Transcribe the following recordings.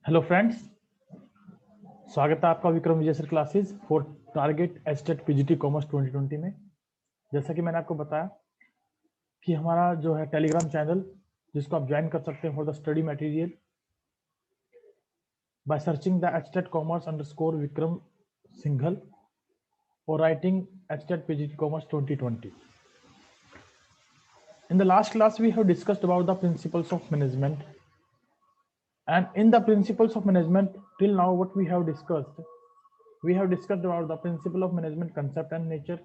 Hello friends, स्वागत है आपका Vikram Vijay sir classes for target estate PGT commerce 2020 में। जैसा कि मैंने आपको बताया कि हमारा जो है टेलीग्राम चैनल जिसको आप ज्वाइन कर सकते हैं for the study material by searching the estate commerce underscore Vikram Singhal और writing estate PGT commerce 2020. In the last class we have discussed about the principles of management, and in the principles of management till now what we have discussed about the principle of management concept and nature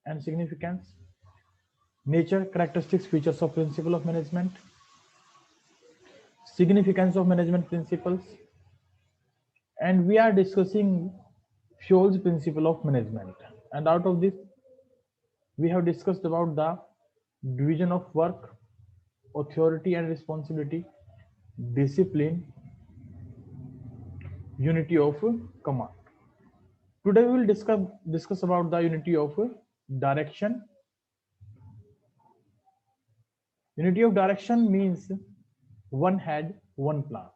and significance, nature, characteristics, features of principle of management, significance of management principles, and we are discussing Fiole's principle of management. And out of this, we have discussed about the division of work, authority and responsibility, discipline, unity of command. Today we will discuss about the unity of direction. Unity of direction means one head, one plan.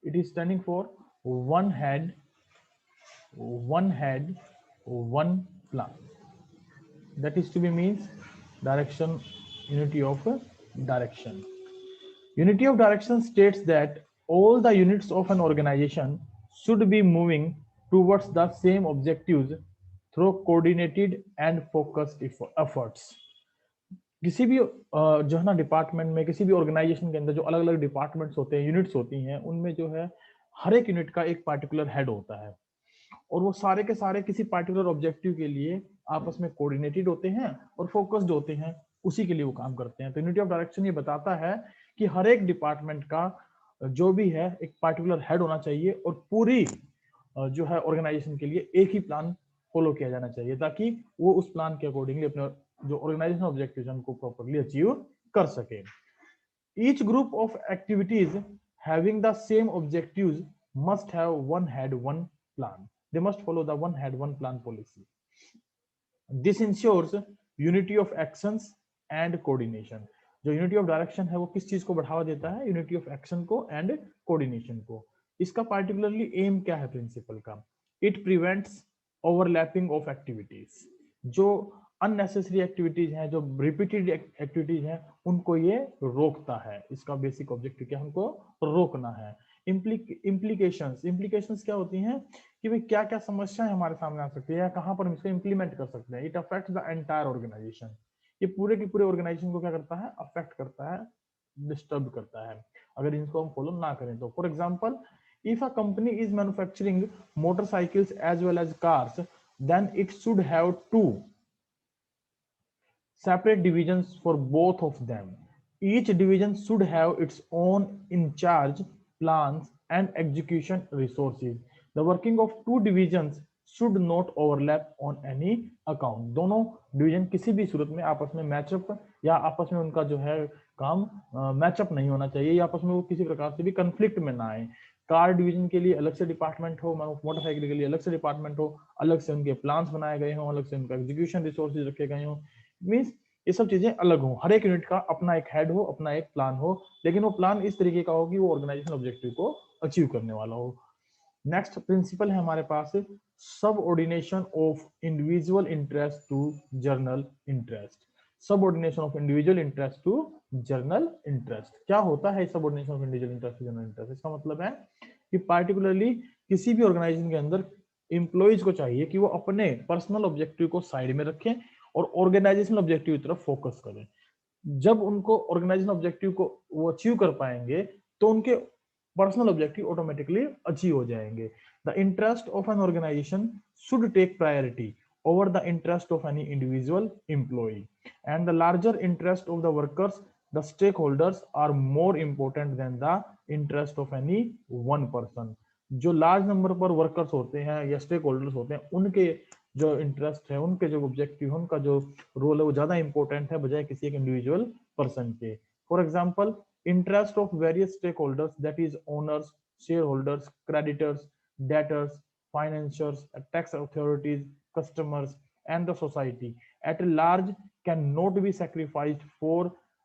It is standing for one head, one plan. That is to be means direction, unity of direction. Unity of direction states that all the units of an organization should be moving towards the same objectives through coordinated and focused efforts. किसी भी जो है ना department में, किसी भी organisation के अंदर जो अलग अलग डिपार्टमेंट्स होते हैं, यूनिट्स होती हैं, उनमें जो है हर एक यूनिट का एक पार्टिकुलर हेड होता है और वो सारे के सारे किसी पार्टिकुलर ऑब्जेक्टिव के लिए आपस में कोऑर्डिनेटेड होते हैं और फोकस्ड होते हैं, उसी के लिए वो काम करते हैं। तो यूनिटी ऑफ डायरेक्शन ये बताता है कि हर एक डिपार्टमेंट का जो भी है एक पार्टिकुलर हेड होना चाहिए और पूरी जो है ऑर्गेनाइजेशन के लिए एक ही प्लान फॉलो किया जाना चाहिए ताकि वो उस प्लान के अकॉर्डिंगली अपने जो ऑर्गेनाइजेशन ऑब्जेक्टिव है उनको प्रॉपर्ली अचीव कर सके। Each group of activities having the same objectives must have one head one plan. They must follow the one head one plan policy. This ensures unity of actions and coordination. जो unity of direction है वो किस चीज को बढ़ावा देता है? Unity of action को एंड कोऑर्डिनेशन को। इसका पार्टिकुलरली एम क्या है प्रिंसिपल का? It prevents overlapping of activities. जो अननेसेसरी एक्टिविटीज हैं, जो रिपीटेड एक्टिविटीज हैं, उनको ये रोकता है। इसका बेसिक ऑब्जेक्टिव क्या, हमको रोकना है। इम्प्लीकेशंस क्या होती हैं कि भाई क्या क्या समस्याएं हमारे सामने आ सकती है या कहां पर हम इसको इंप्लीमेंट कर सकते हैं। It affects the entire organisation. ये पूरे के पूरे ऑर्गेनाइजेशन को क्या करता है? अफेक्ट करता है, डिस्टर्ब करता है अगर इनको हम फॉलो ना करें तो। For example, if a company is manufacturing motorcycles as well as cars, then it should have two separate divisions for both of them. Each division should have its own in charge, plans and execution resources. The working of two divisions should not overlap on any account. दोनों division किसी भी सूरत में आपस में matchup या आपस में उनका जो है काम मैचअप नहीं होना चाहिए या आपस में वो किसी प्रकार से भी कंफ्लिक्ट में ना आए। कार डिवीजन के लिए अलग से डिपार्टमेंट हो, मोटरसाइकिल के लिए अलग से डिपार्टमेंट हो, अलग से उनके प्लान्स बनाए गए हों, अलग से उनका एग्जीक्यूशन रिसोर्सेज रखे गए हों। मीन्स ये सब चीजें अलग हो, हर एक यूनिट का अपना एक हेड हो, अपना एक प्लान हो, लेकिन वो प्लान इस तरीके का हो कि वो ऑर्गेनाइजेशन ऑब्जेक्टिव को अचीव करने वाला हो। नेक्स्ट प्रिंसिपल है हमारे पास subordination of individual interest to general interest. Subordination of individual interest to general interest क्या होता है? Subordination of individual interest to general interest इसका मतलब है कि पार्टिकुलरली किसी भी ऑर्गेनाइजेशन के अंदर एम्प्लॉइज को चाहिए कि वो अपने पर्सनल ऑब्जेक्टिव को साइड में रखें और ऑर्गेनाइजेशनल ऑब्जेक्टिव की तरफ फोकस करें। जब उनको ऑर्गेनाइजेशनल ऑब्जेक्टिव को वो अचीव कर पाएंगे तो उनके पर्सनल ऑब्जेक्टिव ऑटोमेटिकली अचीव हो जाएंगे। The interest of an organisation should take priority over the interest of any individual employee, and the larger interest of the workers, the stakeholders, are more important than the interest of any one person. जो large number पर workers होते हैं या stake holders होते हैं, उनके जो interest है, उनके जो ऑब्जेक्टिव है, उनका जो रोल है वो ज्यादा इंपॉर्टेंट है बजाय किसी एक इंडिविजुअल पर्सन के। For example, interest of various stakeholders, that is owners, shareholders, creditors, debtors, financiers, tax authorities, customers and the society at large cannot be sacrificed for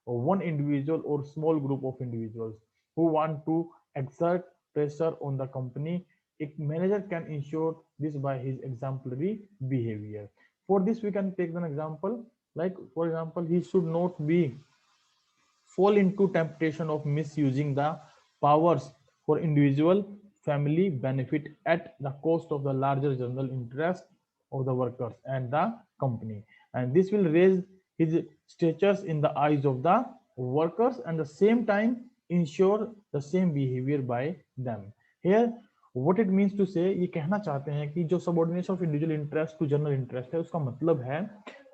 one individual or small group of individuals who want to exert pressure on the company. A manager can ensure this by his exemplary behavior. For this, we can take an example. Like, for example, he should not be fall into temptation of misusing the powers for individual family benefit at the cost of the larger general interest of the workers and the company, and this will raise his status in the eyes of the workers and the same time ensure the same behavior by them. Here what it means to say, ये कहना चाहते हैं कि जो subordination of individual interest to general interest है, उसका मतलब है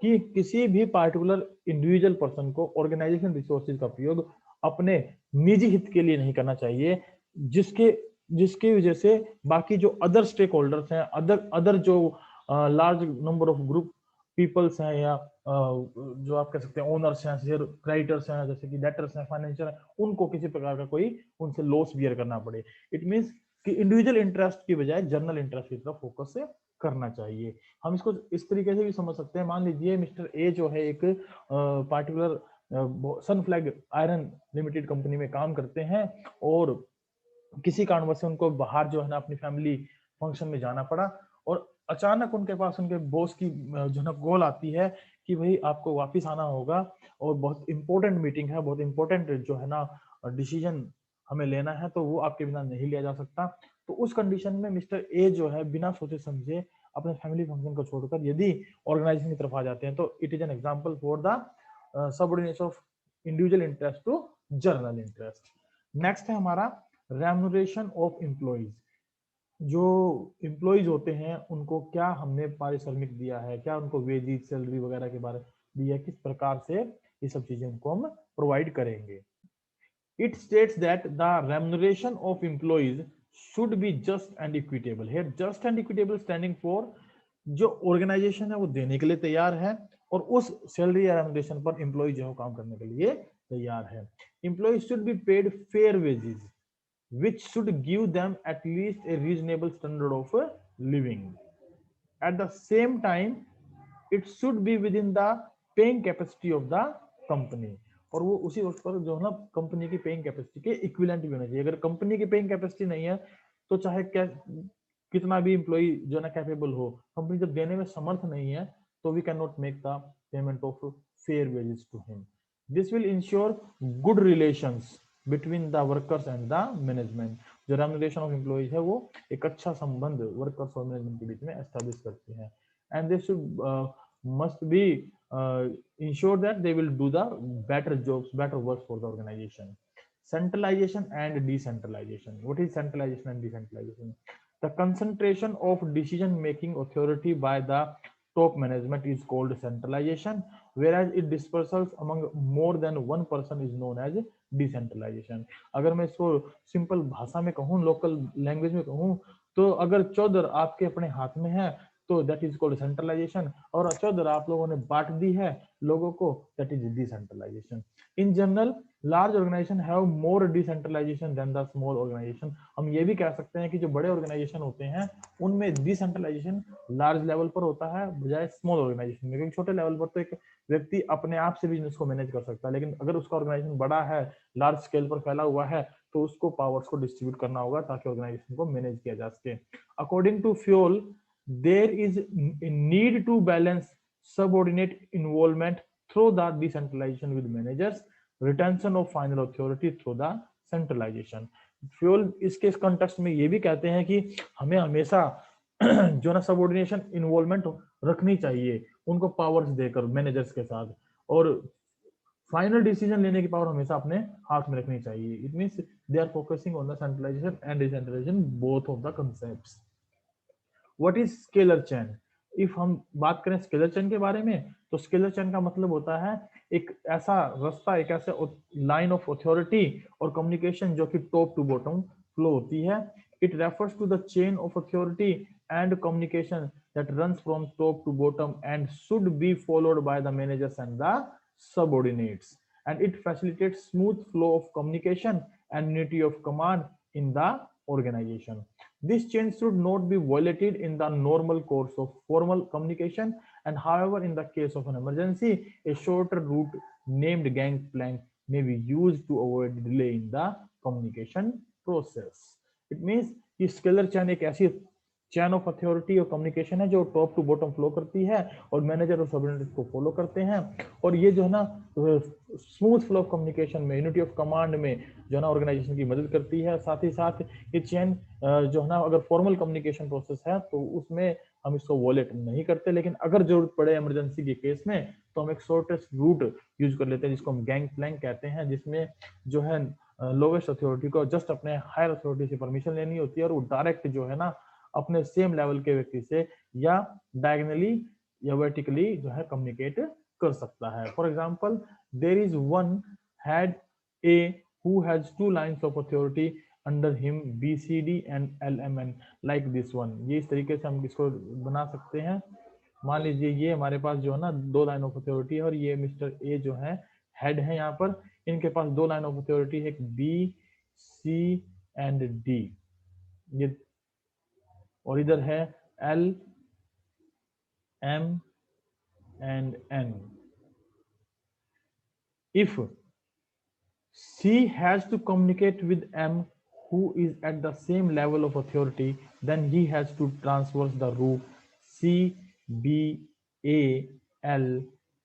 कि किसी भी पार्टिकुलर इंडिविजुअल पर्सन को ऑर्गेनाइजेशन रिसोर्सेज का प्रयोग अपने निजी हित के लिए नहीं करना चाहिए, जिसके जिसकी वजह से बाकी जो अदर स्टेक होल्डर्स हैं, अदर अदर जो large number of group peoples हैं, या जो आप कह सकते हैं ओनर्स हैं, शेयर क्रेडिटर्स हैं, जैसे कि डेटर्स हैं, फाइनेंशियल हैं, उनको किसी प्रकार का कोई उनसे लॉस बियर करना पड़े। इट मीन्स कि इंडिविजुअल इंटरेस्ट की बजाय जनरल इंटरेस्ट की तरफ फोकस करना चाहिए। हम इसको इस तरीके से भी समझ सकते हैं, मान लीजिए मिस्टर ए जो है एक particular Sunflag iron limited company में काम करते हैं और किसी कारणवश से उनको बाहर जो है ना अपनी फैमिली फंक्शन में जाना पड़ा, और अचानक उनके पास उनके बॉस की जो है ना कॉल आती है कि भाई आपको वापस आना होगा और बहुत इंपॉर्टेंट मीटिंग है, बहुत इंपॉर्टेंट जो है ना डिसीजन हमें लेना है, तो वो आपके बिना नहीं लिया जा सकता। तो उस कंडीशन में मिस्टर ए जो है बिना सोचे समझे अपने फैमिली फंक्शन को छोड़कर यदि ऑर्गेनाइजेशन की तरफ आ जाते हैं, तो it is an example for the subordination of individual interest to general interest. Next है हमारा रेम्यूनरेशन ऑफ एम्प्लॉइज। जो एम्प्लॉइज होते हैं उनको क्या हमने पारिश्रमिक दिया है, क्या उनको वेजेस सैलरी वगैरह के बारे में दिया, किस प्रकार से ये सब चीजें उनको हम प्रोवाइड करेंगे। It states that the remuneration of employees should be just and equitable. Here just and equitable standing for जो ऑर्गेनाइजेशन है वो देने के लिए तैयार है और उस सैलरी या रेमुनरेशन पर एम्प्लॉय जो है काम करने के लिए तैयार है। Employee should be paid fair wages which should give them at least a reasonable standard of living. At the same time, it should be within the paying capacity of the company. और वो उसी उस पर जो है ना company की paying capacity के इक्विवेलेंट भी होना चाहिए। अगर कंपनी की पेइंग कैपेसिटी नहीं है तो चाहे क्या कितना भी एम्प्लॉय जो है ना कैपेबल हो, कंपनी जब देने में समर्थ नहीं है तो we can not make the payment of fair wages to him. This will ensure good relations between the workers and the management. जो रेम्यूनरेशन ऑफ एम्प्लॉइज है वो एक अच्छा संबंध वर्कर्स और मैनेजमेंट के बीच में एस्टैब्लिश करती है। And they should must be ensure that they will do the better jobs, better work for the organization. Centralization and decentralization. What is centralization and decentralization? The concentration of decision making authority by the top management is called centralization, whereas it dispersals among more than one person is known as decentralization. अगर मैं इसको simple भाषा में कहूँ, local language में कहूँ, तो अगर चौधर आपके अपने हाथ में है तो दैट इज कॉल्ड सेंट्रलाइजेशन, और चौधर आप लोगों ने बांट दी है लोगों को, that is decentralisation. In general large organisation have more decentralisation than the small organisation. हम ये भी कह सकते हैं कि जो बड़े ऑर्गेनाइजेशन होते हैं उनमें डिसेंट्रलाइजेशन लार्ज लेवल पर होता है बजाय स्मॉल ऑर्गेनाइजेशन में, क्योंकि छोटे लेवल पर तो एक व्यक्ति अपने आप से बिजनेस को मैनेज कर सकता है, लेकिन अगर उसका ऑर्गेनाइजेशन बड़ा है, लार्ज स्केल पर फैला हुआ है, तो उसको पावर्स को डिस्ट्रीब्यूट करना होगा ताकि ऑर्गेनाइजेशन को मैनेज किया जा सके। According to Fayol, there is a need to balance subordinate involvement through the decentralization with managers, retention of final authority through the centralization. Fuel इसके कंटेक्स्ट में ये भी कहते हैं कि हमें हमेशा जो ना सबऑर्डिनेशन इन्वॉल्वमेंट रखनी चाहिए उनको पावर्स देकर मैनेजर्स के साथ, और फाइनल डिसीजन लेने की पावर हमेशा अपने हाथ में रखनी चाहिए। It means they are focusing on the centralisation and decentralisation both of the concepts. What is scalar chain? If हम बात करें स्केलर चेन के बारे में, तो स्केलर चेन का मतलब होता है एक ऐसा रास्ता, एक ऐसा लाइन ऑफ अथॉरिटी और कम्युनिकेशन जो कि टॉप टू बॉटम फ्लो होती है। It refers to the chain of authority and communication that runs from top to bottom and should be followed by the managers and the subordinates, and it facilitates smooth flow of communication and unity of command in the organization. This change should not be violated in the normal course of formal communication, and however, in the case of an emergency, a shorter route named gangplank may be used to avoid delay in the communication process. It means कि scalar चैन एक ऐसी chain of authority और communication है जो top to bottom flow करती है और manager और सबऑर्डिनेट को फॉलो करते हैं। और ये जो है ना स्मूथ फ्लो ऑफ कम्युनिकेशन में, यूनिटी ऑफ कमांड में जो है ना ऑर्गेनाइजेशन की मदद करती है। साथ ही साथ ये चैन जो है ना अगर फॉर्मल कम्युनिकेशन प्रोसेस है तो उसमें हम इसको वॉलेट नहीं करते, लेकिन अगर जरूरत पड़े इमरजेंसी के केस में तो हम एक शॉर्टेस्ट रूट यूज कर लेते हैं जिसको हम गैंग प्लैंक कहते हैं, जिसमें जो है लोवेस्ट अथॉरिटी को जस्ट अपने हायर अथॉरिटी से परमिशन लेनी होती है और वो डायरेक्ट जो है ना अपने सेम लेवल के व्यक्ति से या डायगनली या वर्टिकली जो है कम्युनिकेट कर सकता है। For example, there is one head A who has two lines of authority under him BCD and LMN like this one. ये इस तरीके से हम इसको बना सकते हैं। मान लीजिए ये हमारे पास जो है ना दो लाइन ऑफ अथॉरिटी है और ये मिस्टर ए जो है हेड है, यहाँ पर इनके पास दो लाइन ऑफ अथॉरिटी है, एक B, C एंड D, ये और इधर है L, M and N. If C has to communicate with M who is at the same level of authority, then he has to traverse the route C, B, A, L,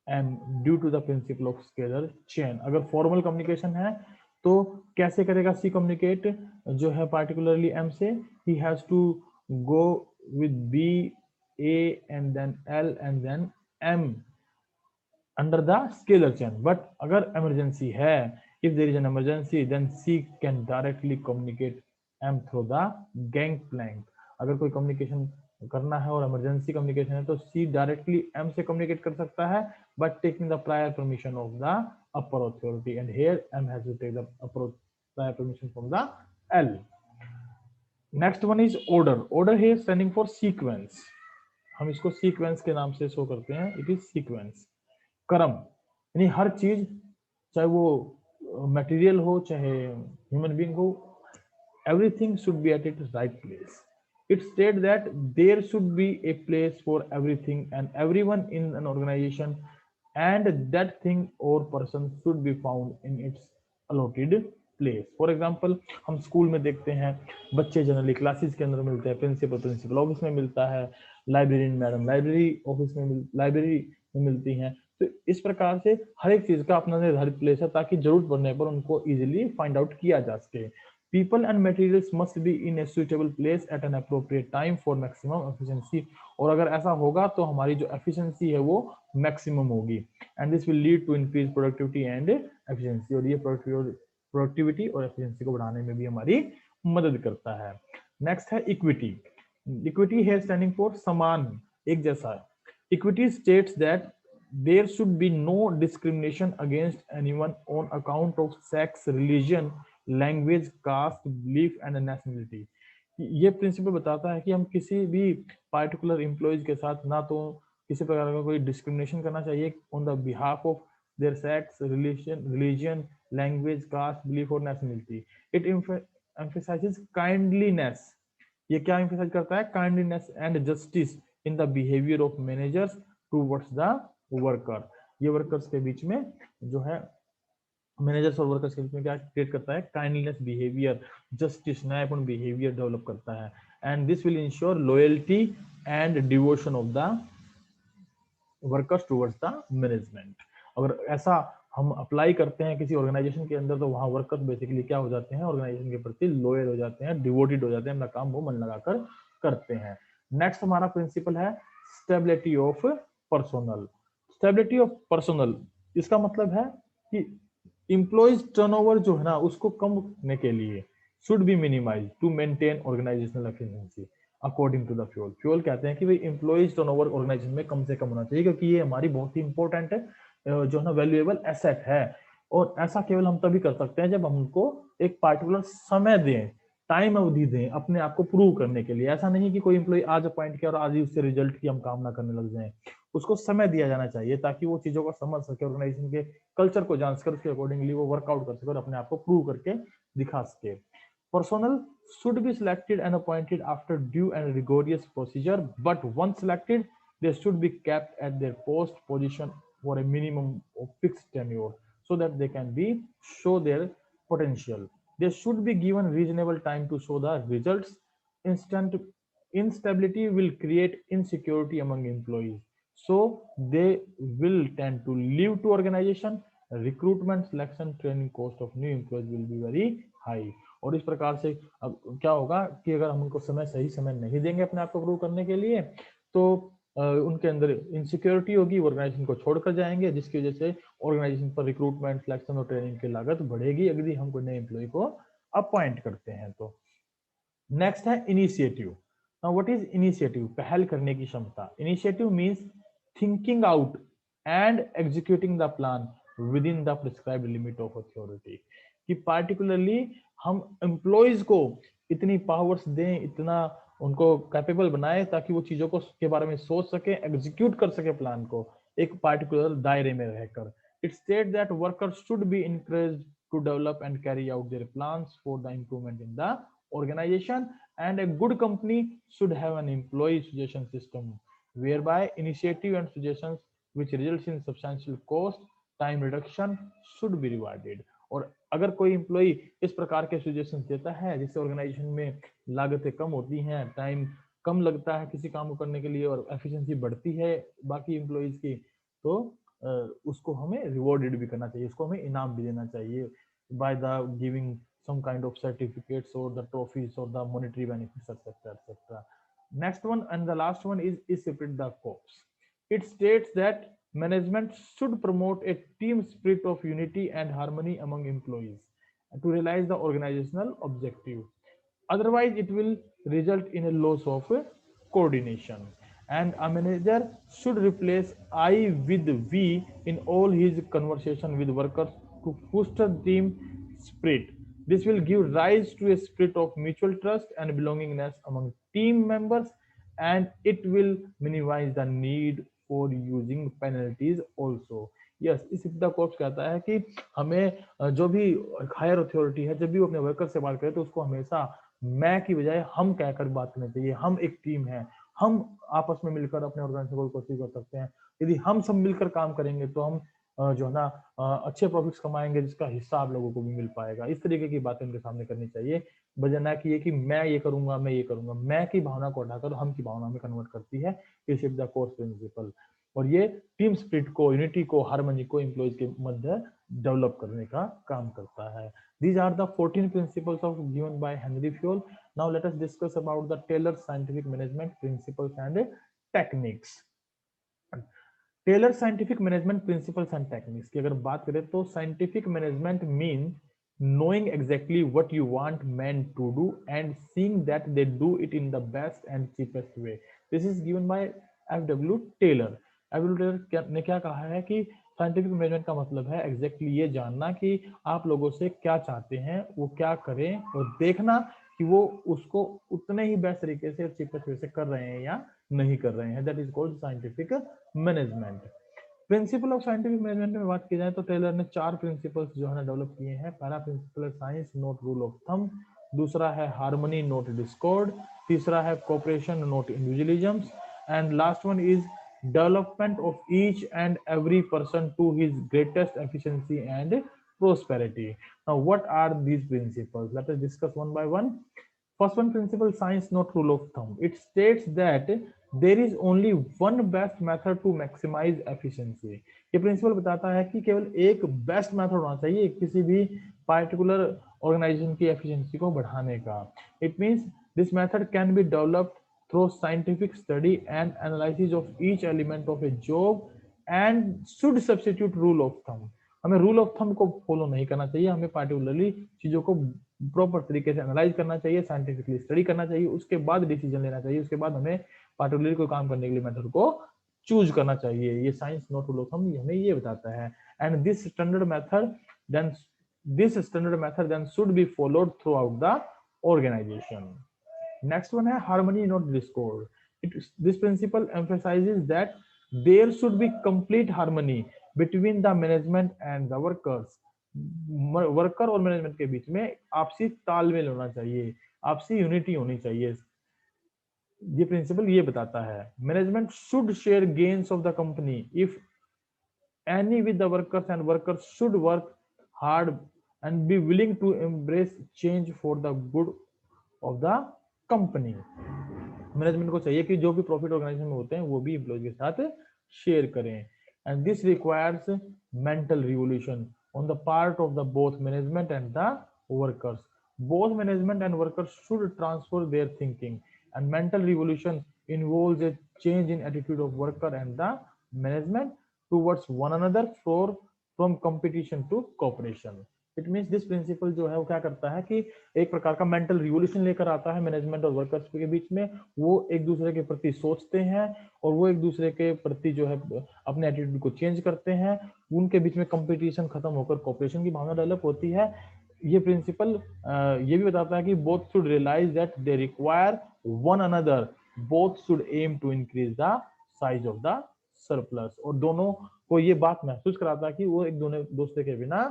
M due to the principle of scalar chain. अगर formal communication है तो कैसे करेगा C communicate जो है particularly M से? He has to go with B, A and then L and then M under the scalar chain. But agar emergency hai, if there is an emergency, then C can directly communicate M through the gangplank. अगर कोई communication करना है और emergency communication है तो C directly M से communicate कर सकता है, but taking the prior permission of the upper authority, and here M has to take the prior permission from the L. Next one is order. Order है standing for sequence. हम इसको sequence के नाम से show करते हैं. It is sequence, क्रम. यानी हर चीज, चाहे वो मटेरियल हो चाहे ह्यूमन बीइंग हो, everything should be at its right place. It states that there should be a place for everything and everyone in an organization, and that thing or person should be found in its allotted place. For example, हम school में देखते हैं बच्चे generally classes के अंदर मिलते हैं, principal office में मिलता है, लाइब्रेरियन मैडम लाइब्रेरी ऑफिस में लाइब्रेरी में मिलती हैं. तो इस प्रकार से हर एक चीज का अपना निर्धारित प्लेस है ताकि जरूरत पड़ने पर उनको इजिली फाइंड आउट किया जा सके. People and materials must be in a suitable place at an appropriate time for maximum efficiency. और अगर ऐसा होगा तो हमारी जो efficiency है वो maximum होगी. And this will lead to increased productivity and efficiency. और ये productivity और efficiency को बढ़ाने में भी हमारी मदद करता है. Next है equity. Equity here standing for समान, एक जैसा. Equity states that there should be no discrimination against anyone on account of sex, religion, language, caste, belief and nationality. ये प्रिंसिपल बताता है कि हम किसी भी पार्टिकुलर एम्प्लॉयज के साथ ना तो किसी प्रकार का कोई डिस्क्रिमिनेशन करना चाहिए on the behalf of their sex, religion, language, caste, belief और नेशनलिटी. It emphasizes kindliness. ये क्या एम्फसाइज करता है? Kindliness and justice in the behaviour of managers towards the worker. ये वर्कर्स के बीच में जो है मैनेजर्स और वर्कर्स के बीच में क्या क्रिएट करता है? काइंडलीनेस बिहेवियर, जस्टिस, न्यायपूर्ण बिहेवियर डेवलप करता है. And this will ensure loyalty and devotion of the workers towards the management. अगर ऐसा हम अप्लाई करते हैं किसी ऑर्गेनाइजेशन के अंदर तो वहां वर्कर्स बेसिकली क्या हो जाते हैं? ऑर्गेनाइजेशन के प्रति लॉयल हो जाते हैं, डिवोटेड हो जाते हैं, अपना काम वो मन लगाकर करते हैं. नेक्स्ट हमारा प्रिंसिपल है stability of personnel. Stability of personnel, इसका मतलब है कि एम्प्लॉइज टर्नओवर जो है ना उसको कम करने के लिए should be minimise to maintain organisational efficiency according to the Fayol. Fayol कहते हैं कि भाई एम्प्लॉइज टर्नओवर ऑर्गेनाइजेशन में कम से कम होना चाहिए क्योंकि ये हमारी बहुत ही इंपॉर्टेंट जो है ना वैल्यूएबल एसेट है. और ऐसा केवल हम तभी कर सकते हैं जब हम उनको एक पार्टिकुलर समय दें, टाइम अवधि दें अपने आप को प्रूव करने के लिए. ऐसा नहीं कि कोई एम्प्लॉय आज अपॉइंट किया और आज ही उससे रिजल्ट की हम कामना करने लग जाएं. उसको समय दिया जाना चाहिए ताकि वो चीजों को समझ सके, ऑर्गेनाइजेशन के कल्चर को जान सके, उसके अकॉर्डिंगली वो वर्कआउट कर सके और अपने आप को प्रूव करके दिखा सके. Personnel should be selected and appointed after due and rigorous procedure, but once selected they should be kept at their post position for a minimum of fixed tenure so that they can be show their potential. They should be given reasonable time to show the results. Instant instability will create insecurity among employees, so they will tend to leave to organization. Recruitment, selection, training cost of new employees will be very high. और इस प्रकार से अब क्या होगा कि अगर हम उनको सही समय नहीं देंगे अपने आप को प्रूव करने के लिए, तो उनके अंदर इनसिक्योरिटी होगी, ऑर्गेनाइजेशन को छोड़कर जाएंगे, जिसकी वजह से ऑर्गेनाइजेशन पर रिक्रूटमेंट, सिलेक्शन और ट्रेनिंग की लागत बढ़ेगी यदि हम कोई नए एम्प्लॉय को अपॉइंट करते हैं तो। नेक्स्ट है initiative. Now what is initiative? पहल करने की क्षमता। Initiative means thinking out and executing the plan with in the prescribed limit of authority. कि पार्टिकुलरली हम एम्प्लॉयज को इतनी पावर्स दें, इतना उनको कैपेबल बनाए ताकि वो चीजों को के बारे में सोच सके, एग्जीक्यूट कर सके प्लान को एक पार्टिकुलर दायरे में रहकर। It state that workers should be encouraged to develop and carry out their plans for the improvement in the organization, and a good company should have an employee suggestion system whereby initiative and suggestions which results in substantial cost time reduction should be rewarded। और अगर कोई employ इस प्रकार के suggestions देता है जिससे organisation में लागतें कम होती हैं, टाइम कम लगता है किसी काम को करने के लिए और एफिशिएंसी बढ़ती है बाकी एम्प्लॉयज की, तो उसको हमें रिवॉर्डेड भी करना चाहिए, उसको हमें इनाम भी देना चाहिए by the giving some kind of certificates or the trophies or the monetary benefits, etc., etc. Next one and the last one is separate the corps. It states that management should promote a team spirit of unity and harmony among employees to realize the organizational objective. Otherwise, it will result in a loss of coordination. And a manager should replace I with we in all his conversation with workers to foster team spirit. This will give rise to a spirit of mutual trust and belongingness among team members, and it will minimize the need for using penalties also. Yes, इस the course कहता है कि हमें जो भी higher authority है जब भी वो अपने वर्कर से बात करे तो उसको हमेशा मैं की बजाय हम कहकर बात करनी चाहिए। हम एक टीम है, हम आपस में मिलकर अपने ऑर्गेनाइजेशन को कोशिश कर सकते हैं। यदि हम सब मिलकर काम करेंगे तो हम जो है ना अच्छे प्रॉफिट्स कमाएंगे जिसका हिस्सा आप लोगों को भी मिल पाएगा। इस तरीके की बातें उनके सामने करनी चाहिए, बजाय ना कि ये कि मैं ये करूंगा, मैं ये करूंगा। मैं की भावना को हटाकर हम की भावना में कन्वर्ट करती है शिप द कोर्स प्रिंसिपल। और ये टीम स्पिरिट को, यूनिटी को, हार्मनी को एम्प्लॉयज के मध्य डेवलप करने का काम करता है। These are the 14 principles of given by Henry Fayol. Now let us discuss about the Taylor scientific management principles and techniques. Taylor scientific management principles and techniques की अगर बात करें तो scientific management mean knowing exactly what you want men to do and seeing that they do it in the best and cheapest way. This is given by F.W. Taylor. F.W. Taylor ने क्या कहा है कि scientific management का मतलब है exactly ये जानना कि आप लोगों से क्या चाहते हैं, वो क्या करें, और देखना कि वो उसको उतने ही बेस्ट तरीके से और चीपेस्ट वे से कर रहे हैं या नहीं कर रहे हैं। That is called scientific management. Principle of scientific management में बात की जाए तो टेलर ने 4 प्रिंसिपल्स जो है ना डेवलप किए हैं। पहला प्रिंसिपल है science note rule of thumb, दूसरा है हार्मनी नोट डिस्कॉर्ड, तीसरा है cooperation note individualism, and last one is development of each and every person to his greatest efficiency and prosperity. Now what are these principles? Let us discuss one by one. First one principle, science not rule of thumb. It states that there is only one best method to maximize efficiency. ये principle बताता है कि केवल एक best method होना चाहिए किसी भी पार्टिकुलर ऑर्गेनाइजेशन की एफिशिएंसी को बढ़ाने का। It means this method can be developed through scientific study and analysis of each element of a job and should substitute rule of thumb. हमें रूल ऑफ थंब को फॉलो नहीं करना चाहिए, हमें पार्टिकुलरली चीजों को प्रॉपर तरीके से एनालाइज करना चाहिए, साइंटिफिकली स्टडी करना चाहिए, उसके बाद डिसीजन लेना चाहिए, उसके बाद हमें पार्टिकुलरली कोई काम करने के लिए मेथड को चूज करना चाहिए। ये science not rule of thumb हमें ये बताता है। And this standard method should be followed throughout the organisation. Next one है harmony not discord. This principle emphasizes that there should be complete harmony between the management and the workers. Worker और management के बीच में आपसी तालमेल होना चाहिए, आपसी यूनिटी होनी चाहिए। ये प्रिंसिपल ये बताता है management should share gains of the company if any with the workers and workers should work hard and be willing to embrace change for the good of the company. Management को चाहिए कि जो भी profit organisation में होते हैं वो भी एम्प्लॉय के साथ शेयर करें. And this requires mental revolution on the part of the both management and the workers. Both management and workers should transfer their thinking, and mental revolution involves a change in attitude of worker and the management towards one another from competition to cooperation. It means this principle जो है वो क्या करता है कि एक प्रकार का मेंटल रिवोल्यूशन लेकर आता है मैनेजमेंट और वर्कर्स के बीच में. वो एक दूसरे के प्रति सोचते हैं और वो एक दूसरे के प्रति जो है अपने एटीट्यूड को चेंज करते हैं. उनके बीच में कंपटीशन खत्म होकर कॉपरेशन की भावना डेवलप होती है. ये प्रिंसिपल ये भी बताता है कि both should realise that they require one another, both should aim to increase the size of the surplus. और दोनों को ये बात महसूस कराता है कि वो एक दूसरे के बिना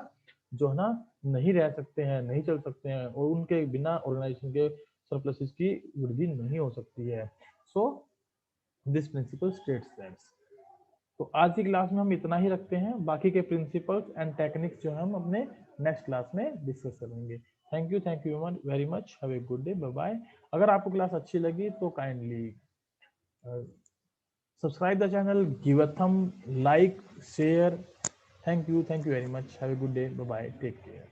जो है ना नहीं रह सकते हैं, नहीं चल सकते हैं, और उनके बिना ऑर्गेनाइजेशन के सरप्लसेस की वृद्धि नहीं हो सकती है. So this principle states that. तो आज की क्लास में हम इतना ही रखते हैं. बाकी के प्रिंसिपल्स एंड टेक्निक्स जो हम अपने नेक्स्ट क्लास में डिस्कस करेंगे. Thank you very much. Have a good day. Bye bye. अगर आपको क्लास अच्छी लगी तो kindly subscribe the channel, give a thumb, like, share. Thank you very much. Have a good day. Bye bye. Take care.